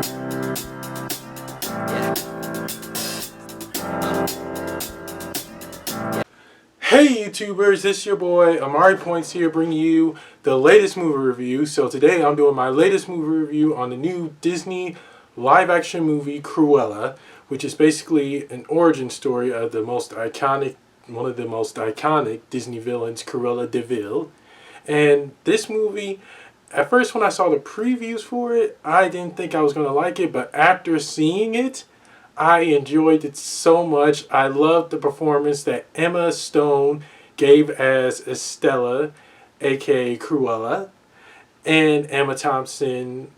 Hey YouTubers, this your boy Amari Points here bringing you the latest movie review. So today I'm doing my latest movie review on the new Disney live action movie Cruella, which is basically an origin story of one of the most iconic Disney villains, Cruella de Vil. And this movie, at first when I saw the previews for it, I didn't think I was going to like it, but after seeing it, I enjoyed it so much. I loved the performance that Emma Stone gave as Estella, aka Cruella, and Emma Thompson's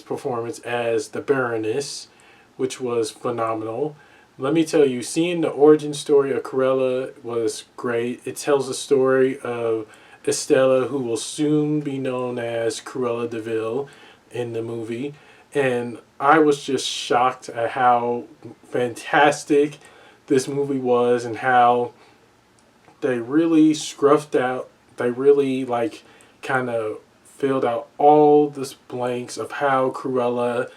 performance as the Baroness, which was phenomenal. Let me tell you, seeing the origin story of Cruella was great. It tells the story of Estella, who will soon be known as Cruella de Vil in the movie. And I was just shocked at how fantastic this movie was and how they really kind of filled out all the blanks of how Cruella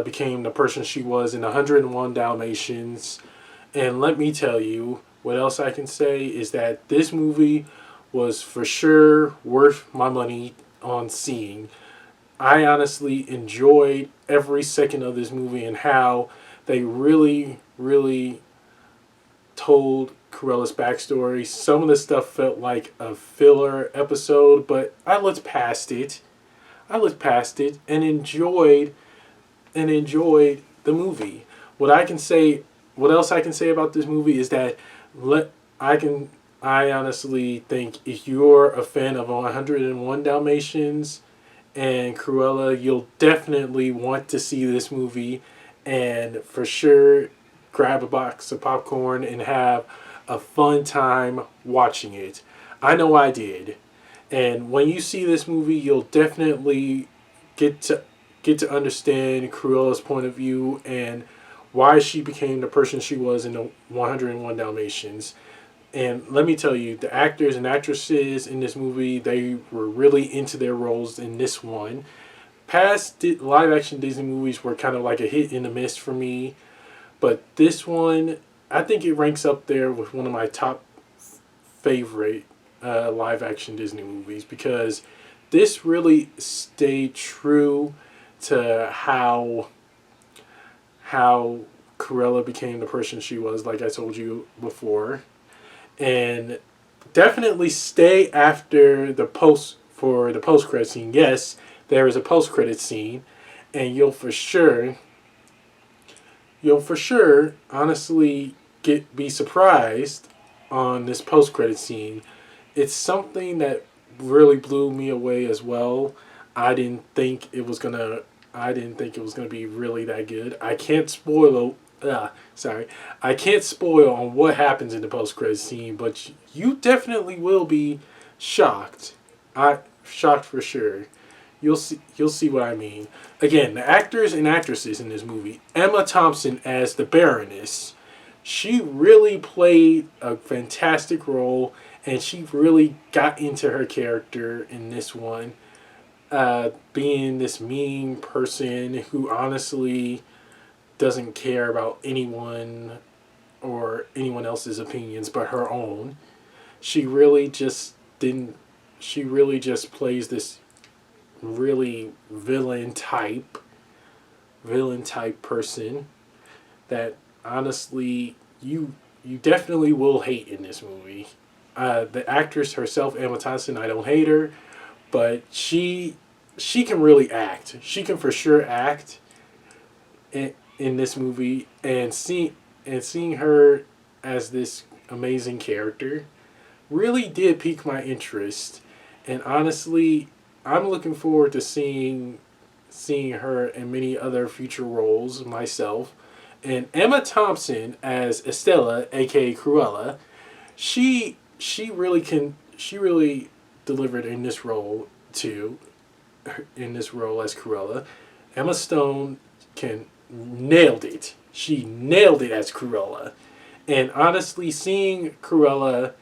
became the person she was in 101 Dalmatians. And let me tell you, what else I can say is that this movie was for sure worth my money on seeing. I honestly enjoyed every second of this movie and how they really told Cruella's backstory. Some of the stuff felt like a filler episode, but I looked past it. And enjoyed the movie. What else I can say about this movie is that I honestly think if you're a fan of 101 Dalmatians and Cruella, you'll definitely want to see this movie, and for sure grab a box of popcorn and have a fun time watching it. I know I did. And when you see this movie, you'll definitely get to understand Cruella's point of view and why she became the person she was in the 101 Dalmatians. And let me tell you, the actors and actresses in this movie, they were really into their roles in this one. Past live action Disney movies were kind of like a hit and a miss for me. But this one, I think it ranks up there with one of my top favorite live action Disney movies, because this really stayed true to how Cruella became the person she was, like I told you before. And definitely stay after the post credit scene. Yes, there is a post credit scene, and you'll for sure honestly be surprised on this post credit scene. It's something that really blew me away as well. I didn't think it was gonna be really that good. I can't spoil on what happens in the post-credit scene, but you definitely will be shocked. Shocked for sure. You'll see what I mean. Again, the actors and actresses in this movie. Emma Thompson as the Baroness. She really played a fantastic role, and she really got into her character in this one. Being this mean person who honestly doesn't care about anyone or anyone else's opinions but her own. She really just plays this really villain type person that honestly you definitely will hate in this movie. The actress herself, Emma Thompson, I don't hate her, but she can really act. She can for sure act in this movie, and seeing her as this amazing character really did pique my interest. And honestly, I'm looking forward to seeing her in many other future roles myself. And Emma Thompson as Estella, aka Cruella, she really delivered in this role too. In this role as Cruella, Emma Stone nailed it. She nailed it as Cruella. And honestly, seeing Cruella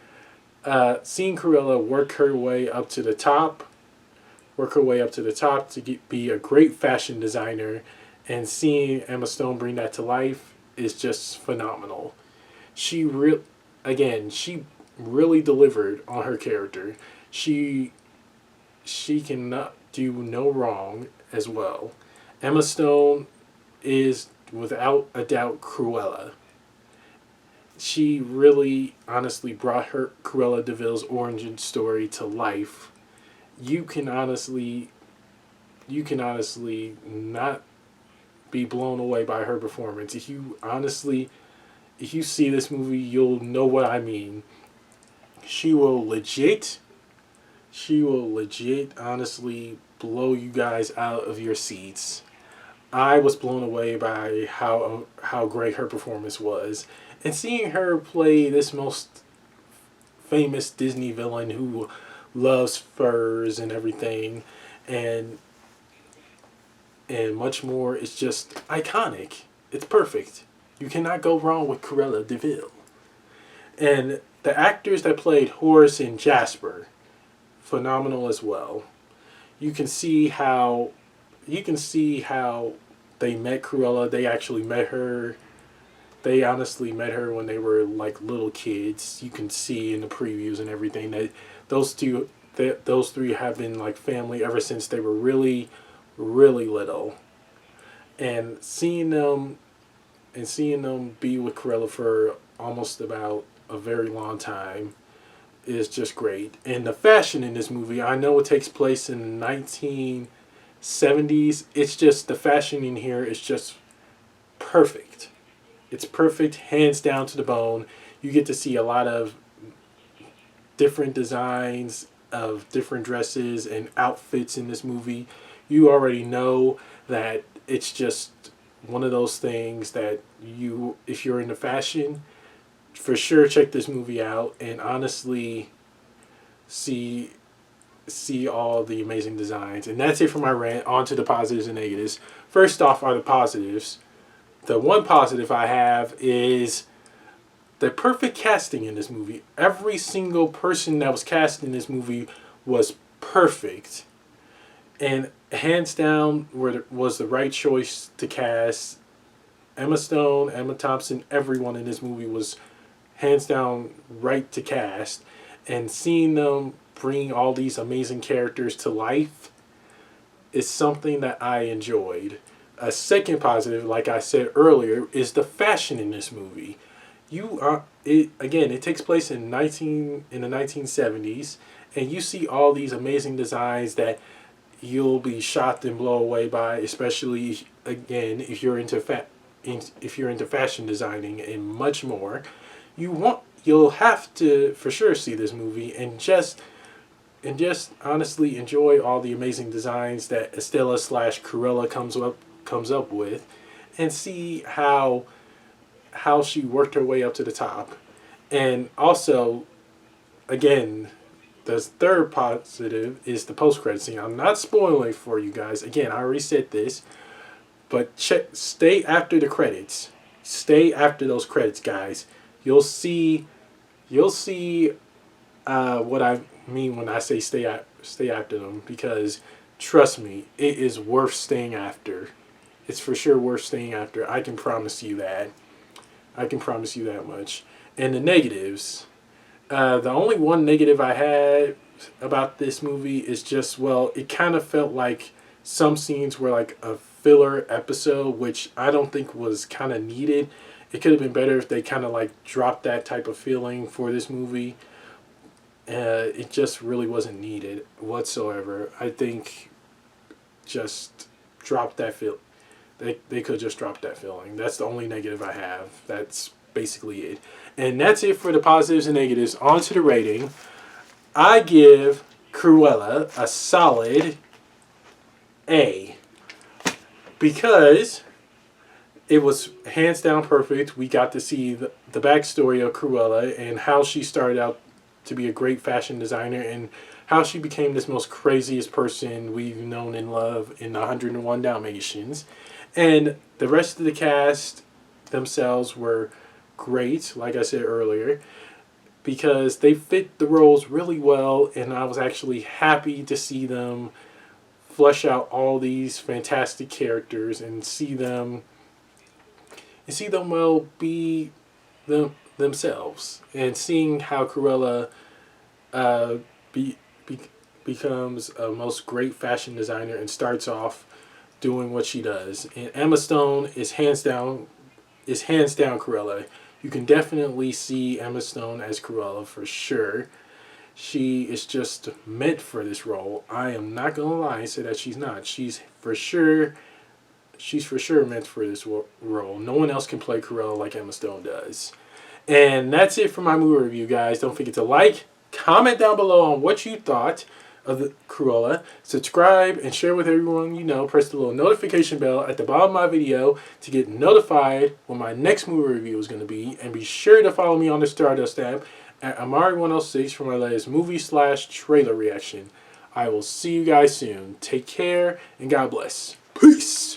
work her way up to the top work her way up to the top to be a great fashion designer, and seeing Emma Stone bring that to life is just phenomenal. She she really delivered on her character. She she cannot do no wrong as well. Emma Stone is without a doubt Cruella. She really honestly brought her Cruella DeVille's origin story to life. You can honestly not be blown away by her performance. If you see this movie, you'll know what I mean. She will legit honestly blow you guys out of your seats. I was blown away by how great her performance was, and seeing her play this most famous Disney villain who loves furs and everything, and much more is just iconic. It's perfect. You cannot go wrong with Cruella DeVille. And the actors that played Horace and Jasper, phenomenal as well. You can see how they met Cruella. They actually met her. They honestly met her when they were like little kids. You can see in the previews and everything that those three have been like family ever since they were really little. And seeing them be with Cruella for almost about a very long time is just great. And the fashion in this movie, I know it takes place in the 1970s. It's just the fashion in here is just perfect. It's perfect, hands down to the bone. You get to see a lot of different designs of different dresses and outfits in this movie. You already know that it's just one of those things that if you're into fashion, for sure check this movie out and honestly see all the amazing designs. And that's it for my rant. On to the positives and negatives. First off are the positives. The one positive I have is the perfect casting in this movie. Every single person that was cast in this movie was perfect. And hands down was the right choice to cast. Emma Stone, Emma Thompson, everyone in this movie was hands down right to cast. And seeing them bring all these amazing characters to life is something that I enjoyed. A second positive, like I said earlier, is the fashion in this movie. It takes place in the 1970s, and you see all these amazing designs that you'll be shocked and blown away by, especially again if you're into fashion designing and much more. You'll have to for sure see this movie and just honestly enjoy all the amazing designs that Estella / Cruella comes up with, and see how she worked her way up to the top. And also, again, the third positive is the post-credit scene. I'm not spoiling for you guys. Again, I already said this, but stay after the credits. Stay after those credits, guys. You'll see what I mean when I say stay after them, because trust me, it is worth staying after. It's for sure worth staying after. I can promise you that. I can promise you that much. And the negatives. The only one negative I had about this movie is just, well, it kind of felt like some scenes were like a filler episode, which I don't think was kind of needed. It could have been better if they kind of like dropped that type of feeling for this movie. It just really wasn't needed whatsoever. I think just drop that feel. They could just drop that feeling. That's the only negative I have. That's basically it. And that's it for the positives and negatives. On to the rating. I give Cruella a solid A. Because it was hands down perfect. We got to see the backstory of Cruella and how she started out to be a great fashion designer and how she became this most craziest person we've known and loved in 101 Dalmatians. And the rest of the cast themselves were great, like I said earlier, because they fit the roles really well, and I was actually happy to see them flesh out all these fantastic characters and see them well be themselves, and seeing how Cruella uh, be, be, becomes a most great fashion designer and starts off doing what she does. And Emma Stone is hands down Cruella. You can definitely see Emma Stone as Cruella for sure. She is just meant for this role. I am not gonna lie and say that she's not. She's for sure meant for this role. No one else can play Cruella like Emma Stone does. And that's it for my movie review, guys. Don't forget to like, comment down below on what you thought of the Cruella. Subscribe and share with everyone you know. Press the little notification bell at the bottom of my video to get notified when my next movie review is going to be. And be sure to follow me on the Stardust app at Amari106 for my latest movie/trailer reaction. I will see you guys soon. Take care and God bless. Peace.